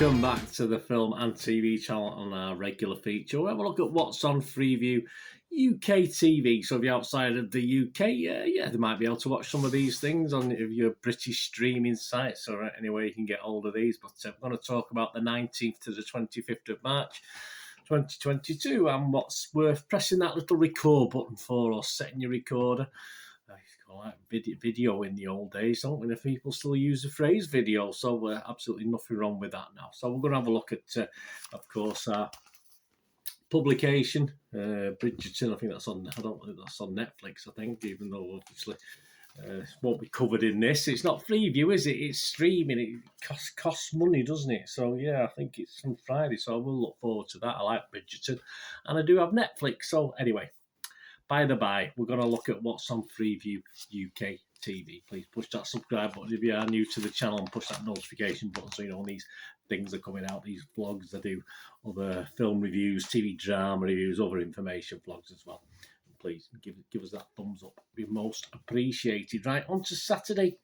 Welcome back to the Film and TV channel on our regular feature. We'll have a look at what's on Freeview UK TV. So if you're outside of the UK, they might be able to watch some of these things on your British streaming sites or any way you can get hold of these. But we're going to talk about the 19th to the 25th of March 2022 and what's worth pressing that little record button for or setting your recorder. Like video in the old days, don't we? The people still use the phrase video, so absolutely nothing wrong with that now. So we're going to have a look at, of course, our publication, Bridgerton. I think that's on. I don't think that's on Netflix. I think, even though obviously it won't be covered in this. It's not Freeview, is it? It's streaming. It costs money, doesn't it? So yeah, I think it's on Friday. So I will look forward to that. I like Bridgerton, and I do have Netflix. So anyway. By the by, we're going to look at what's on Freeview UK TV. Please push that subscribe button if you are new to the channel and push that notification button so you know when these things are coming out, these vlogs. I do other film reviews, TV drama reviews, other information vlogs as well. And please give us that thumbs up. It'd be most appreciated. Right, on to Saturday,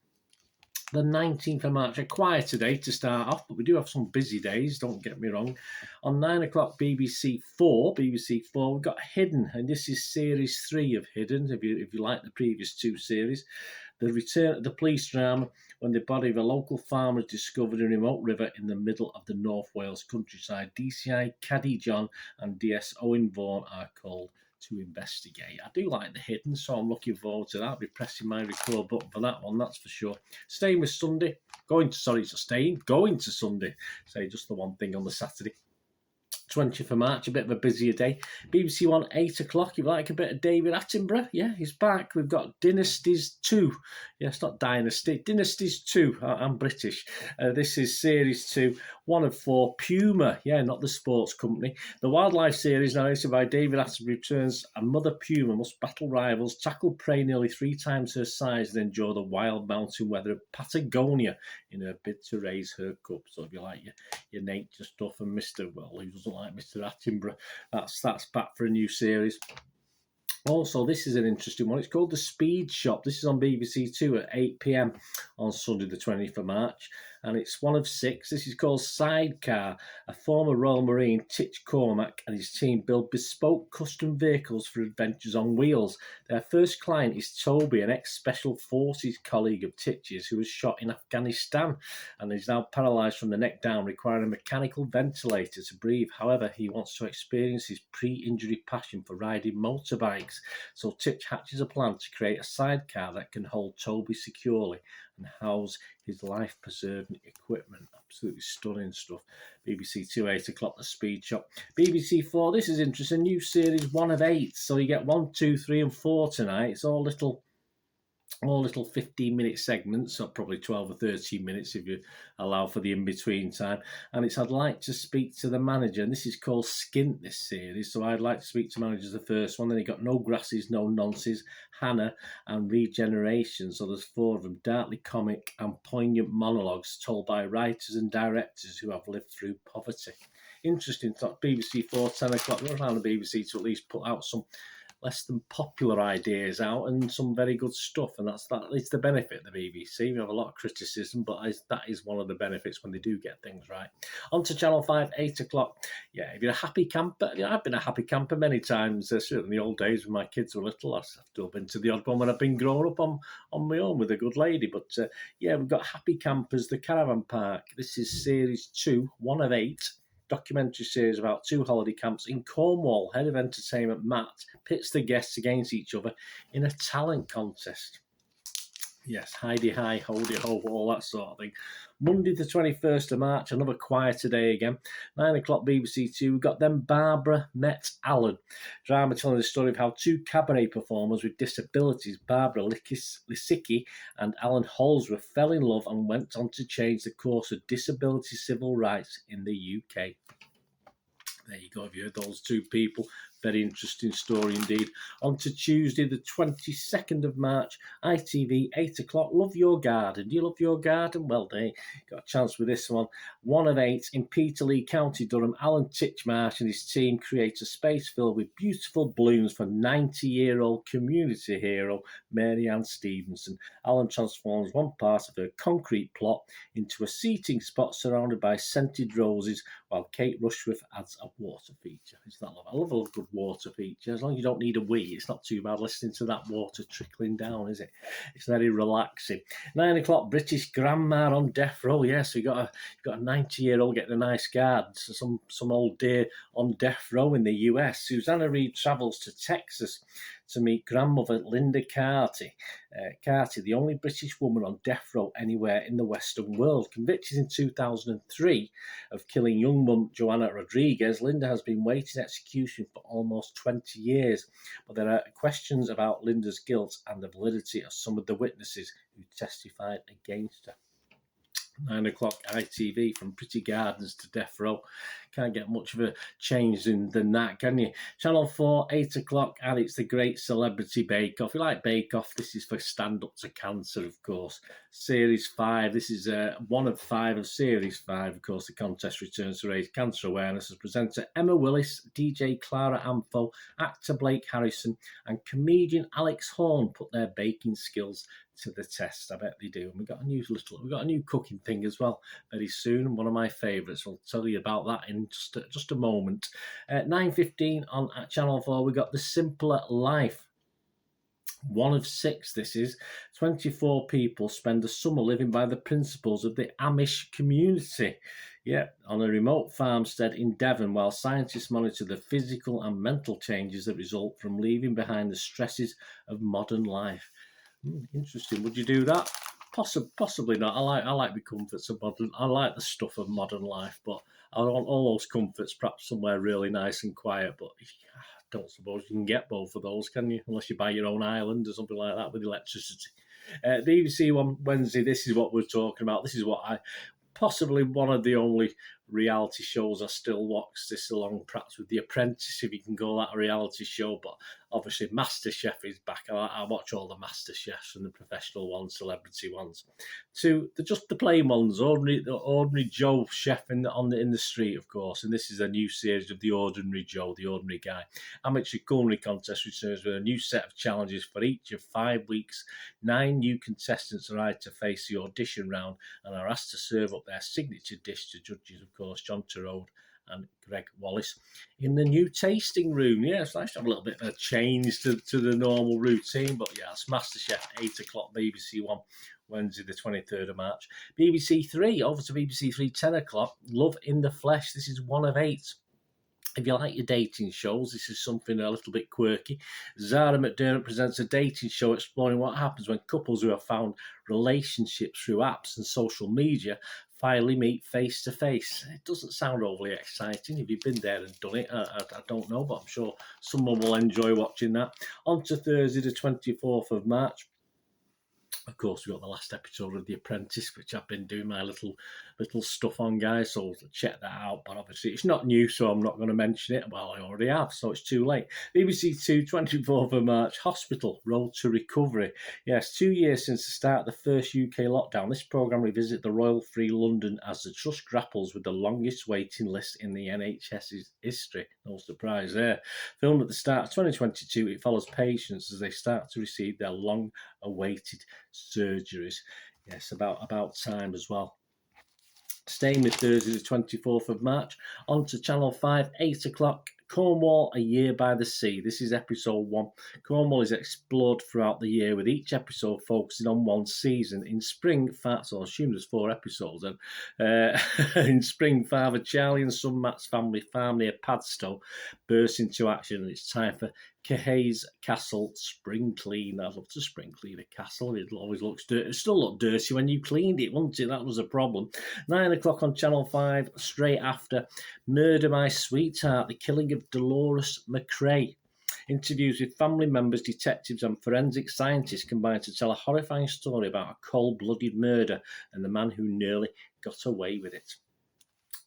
the 19th of March, a quieter day to start off, but we do have some busy days, don't get me wrong. On 9 o'clock, BBC 4, we've got Hidden, and this is Series 3 of Hidden, if you like the previous two series. The return of the police drama when the body of a local farmer is discovered in a remote river in the middle of the North Wales countryside. DCI Caddy John and DS Owen Vaughan are called to investigate. I do like the Hidden, so I'm looking forward to that. I'll be pressing my record button for that one, that's for sure. Staying with Sunday, going to Sunday. Say just the one thing on the Saturday. 20th of March, a bit of a busier day. BBC One, 8 o'clock. If you like a bit of David Attenborough, yeah, he's back. We've got Dynasties 2. Yes, not Dynasty. Dynasties 2. I'm British. This is Series 2, 1 of 4. Puma, yeah, not the sports company. The wildlife series, narrated by David Attenborough, returns a mother puma must battle rivals, tackle prey nearly 3 times her size, and endure the wild mountain weather of Patagonia in her bid to raise her cub. So if you like your nature stuff and Mr. Well, who doesn't like Mr. Attenborough, that's back for a new series. Also, this is an interesting one. It's called The Speed Shop. This is on BBC 2 at 8 p.m. on Sunday the 20th of March. And it's 1 of 6. This is called Sidecar. A former Royal Marine, Titch Cormack, and his team build bespoke custom vehicles for adventures on wheels. Their first client is Toby, an ex-Special Forces colleague of Titch's who was shot in Afghanistan and is now paralysed from the neck down, requiring a mechanical ventilator to breathe. However, he wants to experience his pre-injury passion for riding motorbikes. So Titch hatches a plan to create a sidecar that can hold Toby securely and house his life-preserving equipment. Absolutely stunning stuff. BBC 2, 8 o'clock, The Speed Shop. BBC 4, this is interesting. New series, 1 of 8. So you get 1, 2, 3 and 4 tonight. It's all little 15-minute segments, or probably 12 or 13 minutes if you allow for the in-between time. And it's I'd like to speak to the manager, and this is called Skint, this series. So I'd like to speak to managers, the first one. Then you got No Grasses, No Nonces, Hannah, and Regeneration. So there's 4 of them, darkly comic and poignant monologues told by writers and directors who have lived through poverty. Interesting. BBC 4, 10 o'clock. We're around the BBC to at least put out some less than popular ideas out and some very good stuff, and that is the benefit of the BBC. We have a lot of criticism, but that is one of the benefits when they do get things right. On to Channel 5, 8 o'clock. Yeah, if you're a happy camper, I've been a happy camper many times. Certainly in the old days when my kids were little, I've still been to the odd one when I've been growing up on my own with a good lady. But we've got Happy Campers, The Caravan Park. This is Series 2, 1 of 8. Documentary series about 2 holiday camps in Cornwall. Head of entertainment Matt pits the guests against each other in a talent contest. Yes, Heidi Hi, Holdy Ho, all that sort of thing. Monday the 21st of March, another quieter day again. 9 o'clock BBC 2, we've got Then Barbara Met Alan. Drama telling the story of how 2 cabaret performers with disabilities, Barbara Lisicki and Alan Holsworth, fell in love and went on to change the course of disability civil rights in the UK. There you go, if you heard those 2 people Very interesting story indeed. On to Tuesday, the 22nd of March, ITV, 8 o'clock. Love Your Garden. Do you love your garden? Well, they got a chance with this one. 1 of 8 in Peterlee, County Durham. Alan Titchmarsh and his team create a space filled with beautiful blooms for 90-year-old community hero Mary Ann Stevenson. Alan transforms one part of her concrete plot into a seating spot surrounded by scented roses, while Kate Rushworth adds a water feature. Isn't that lovely? I love a good water feature. As long as you don't need a wee, it's not too bad listening to that water trickling down, is it? It's very relaxing. 9 o'clock, British Grandma on death row. Yes, we got a 90-year-old getting a nice garden. So some old dear on death row in the US. Susanna Reid travels to Texas to meet grandmother Linda Carty. Carty, the only British woman on death row anywhere in the Western world. Convicted in 2003 of killing young mum Joanna Rodriguez, Linda has been waiting execution for almost 20 years. But there are questions about Linda's guilt and the validity of some of the witnesses who testified against her. 9 o'clock ITV, from Pretty Gardens to Death Row. Can't get much of a change than that, can you? Channel 4, 8 o'clock, and it's the Great Celebrity Bake Off. If you like Bake Off, this is for Stand Up to Cancer, of course. Series 5, this is one of 5 of Series 5. Of course, the contest returns to raise cancer awareness as presenter Emma Willis, DJ Clara Amfo, actor Blake Harrison, and comedian Alex Horne put their baking skills to the test. I bet they do. And we've got a new cooking thing as well very soon. One of my favourites. I'll tell you about that in just a moment. 9:15 on Channel 4. We got The Simpler Life. 1 of 6. This is 24 people spend the summer living by the principles of the Amish community. Yeah, on a remote farmstead in Devon, while scientists monitor the physical and mental changes that result from leaving behind the stresses of modern life. Interesting. Would you do that? Possibly not. I like the comforts of modern. I like the stuff of modern life, but I want all those comforts perhaps somewhere really nice and quiet. But I don't suppose you can get both of those, can you? Unless you buy your own island or something like that with electricity. BBC One Wednesday. This is what we're talking about. This is what possibly one of the only reality shows I still watch this along, perhaps with The Apprentice, if you can call that a reality show. But obviously MasterChef is back. I watch all the MasterChefs and the professional ones, celebrity ones, to the plain ones, ordinary Joe chef in the street, of course. And this is a new series of The Ordinary Joe, the ordinary guy. Amateur culinary contest returns with a new set of challenges for each of 5 weeks. 9 new contestants arrive to face the audition round and are asked to serve up their signature dish to judges, of course, John Turode and Greg Wallace. In the new tasting room, it's nice to have a little bit of a change to the normal routine. But yeah, it's MasterChef, 8 o'clock, BBC One, Wednesday the 23rd of March. BBC Three, over to BBC Three, 10 o'clock, Love in the Flesh. This is 1 of 8. If you like your dating shows, this is something a little bit quirky. Zara McDermott presents a dating show exploring what happens when couples who have found relationships through apps and social media finally meet face to face. It doesn't sound overly exciting. If you've been there and done it, I don't know, but I'm sure someone will enjoy watching that. On to Thursday, the 24th of March. Of course, we got the last episode of The Apprentice, which I've been doing my little stuff on, guys, so check that out. But obviously, it's not new, so I'm not going to mention it. Well, I already have, so it's too late. BBC Two, 24th of March, Hospital, Road to Recovery. Yes, 2 years since the start of the first UK lockdown, this programme revisits the Royal Free London as the Trust grapples with the longest waiting list in the NHS's history. No surprise there. Filmed at the start of 2022, it follows patients as they start to receive their long-awaited surgeries. Yes, about time as well. Staying with Thursday the 24th of March, on to Channel 5, 8 o'clock, Cornwall, A Year by the Sea. This is episode 1. Cornwall is explored throughout the year, with each episode focusing on one season. In spring, so I assume there's 4 episodes then. In spring, Father Charlie and son Matt's family farm near Padstow burst into action, and it's time for Cahay's Castle spring clean. I'd love to spring clean a castle. It always looks dirty. It still looked dirty when you cleaned it, wouldn't it? That was a problem. 9 o'clock on Channel 5, straight after Murder My Sweetheart, the killing of Dolores McRae. Interviews with family members, detectives and forensic scientists combine to tell a horrifying story about a cold-blooded murder and the man who nearly got away with it.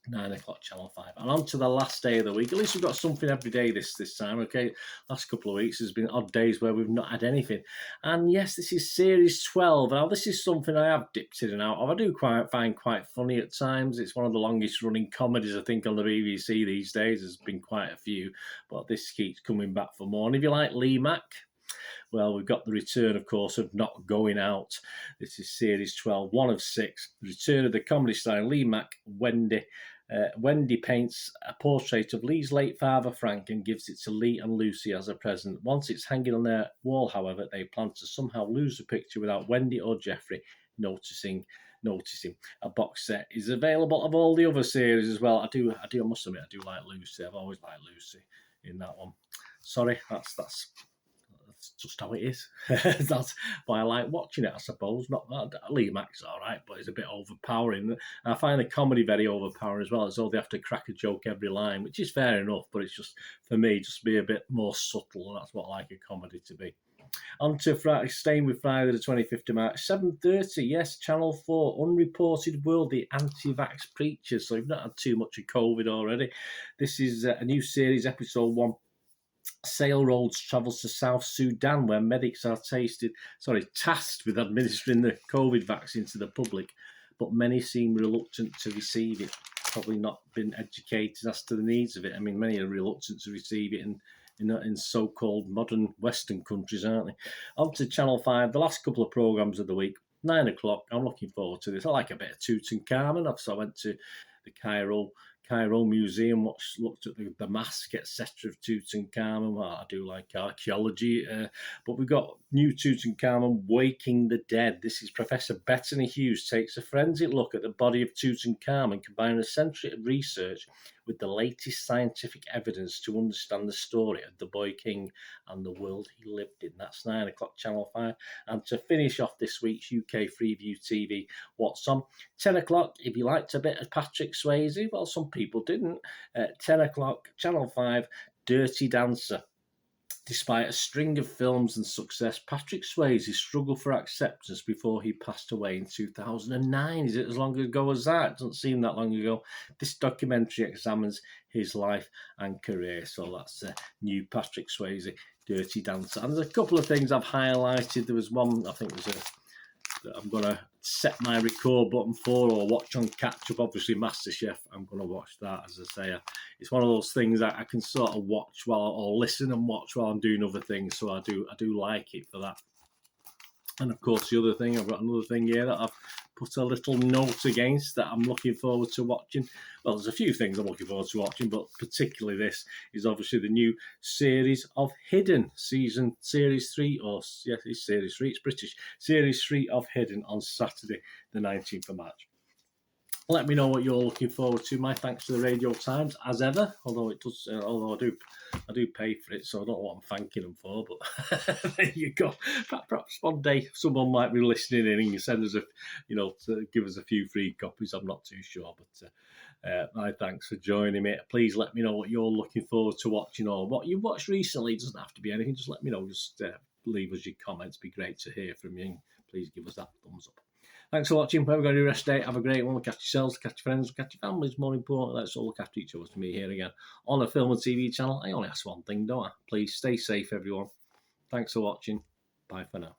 9 o'clock, Channel 5. And on to the last day of the week. At least we've got something every day this time, okay? Last couple of weeks, there's been odd days where we've not had anything. And yes, this is Series 12. Now, this is something I have dipped in and out of. I do find quite funny at times. It's one of the longest running comedies, I think, on the BBC these days. There's been quite a few, but this keeps coming back for more. And if you like Lee Mack, well, we've got the return, of course, of Not Going Out. This is Series 12, 1 of 6. The return of the comedy star Lee Mack, Wendy. Wendy paints a portrait of Lee's late father, Frank, and gives it to Lee and Lucy as a present. Once it's hanging on their wall, however, they plan to somehow lose the picture without Wendy or Jeffrey noticing. A box set is available of all the other series as well. I must admit, I do like Lucy. I've always liked Lucy in that one. Sorry, that's just how it is. That's why I like watching it, I suppose. Not that Lee Mack's all right, but it's a bit overpowering. I find the comedy very overpowering as well, as though they have to crack a joke every line, which is fair enough, but it's just, for me, just be a bit more subtle, and that's what I like a comedy to be. On to Friday, staying with Friday the 25th of March, 7:30, yes, Channel 4, Unreported World, the anti-vax preachers. So you've not had too much of COVID already. This is a new series, episode 1. Sale Rhodes travels to South Sudan, where medics are tasked with administering the COVID vaccine to the public, but many seem reluctant to receive it. Probably not been educated as to the needs of it. I mean, many are reluctant to receive it in so-called modern Western countries, aren't they? On to Channel 5, the last couple of programmes of the week, 9 o'clock. I'm looking forward to this. I like a bit of Tutankhamun. So I went to the Cairo Museum, looked at the mask, etc. of Tutankhamun. Well, I do like archaeology, but we've got new Tutankhamun, Waking the Dead. This is Professor Bettany Hughes takes a forensic look at the body of Tutankhamun, combining a century of research with the latest scientific evidence to understand the story of the boy king and the world he lived in. That's 9 o'clock, Channel 5. And to finish off this week's UK Freeview TV, what's on? 10 o'clock, if you liked a bit of Patrick Swayze, well, some people didn't. 10 o'clock, Channel 5, Dirty Dancer. Despite a string of films and success, Patrick Swayze struggled for acceptance before he passed away in 2009. Is it as long ago as that? It doesn't seem that long ago. This documentary examines his life and career. So that's new Patrick Swayze, Dirty Dancer. And there's a couple of things I've highlighted. There was one, I think that I'm going to set my record button for or watch on catch up. Obviously, MasterChef, I'm going to watch that. As I say, it's one of those things that I can sort of watch or listen and watch while I'm doing other things. So I do like it for that. And of course, the other thing, I've got another thing here that I've put a little note against that I'm looking forward to watching. Well, there's a few things I'm looking forward to watching, but particularly this is obviously the new series of Hidden, Series 3, it's Series 3, it's British, Series 3 of Hidden on Saturday, the 19th of March. Let me know what you're looking forward to. My thanks to the Radio Times, as ever. Although I do pay for it, so I don't know what I'm thanking them for. But there you go. Perhaps one day someone might be listening in and send us to give us a few free copies. I'm not too sure, but my thanks for joining me. Please let me know what you're looking forward to watching or what you've watched recently. It doesn't have to be anything. Just let me know. Just leave us your comments. It'd be great to hear from you. Please give us that thumbs up. Thanks for watching. Whatever you're going to do rest day, have a great one. Look after yourselves, look after your friends, look after your families. More important, let's all look after each other. To me here again on a film and TV channel. I only ask one thing, don't I? Please stay safe, everyone. Thanks for watching. Bye for now.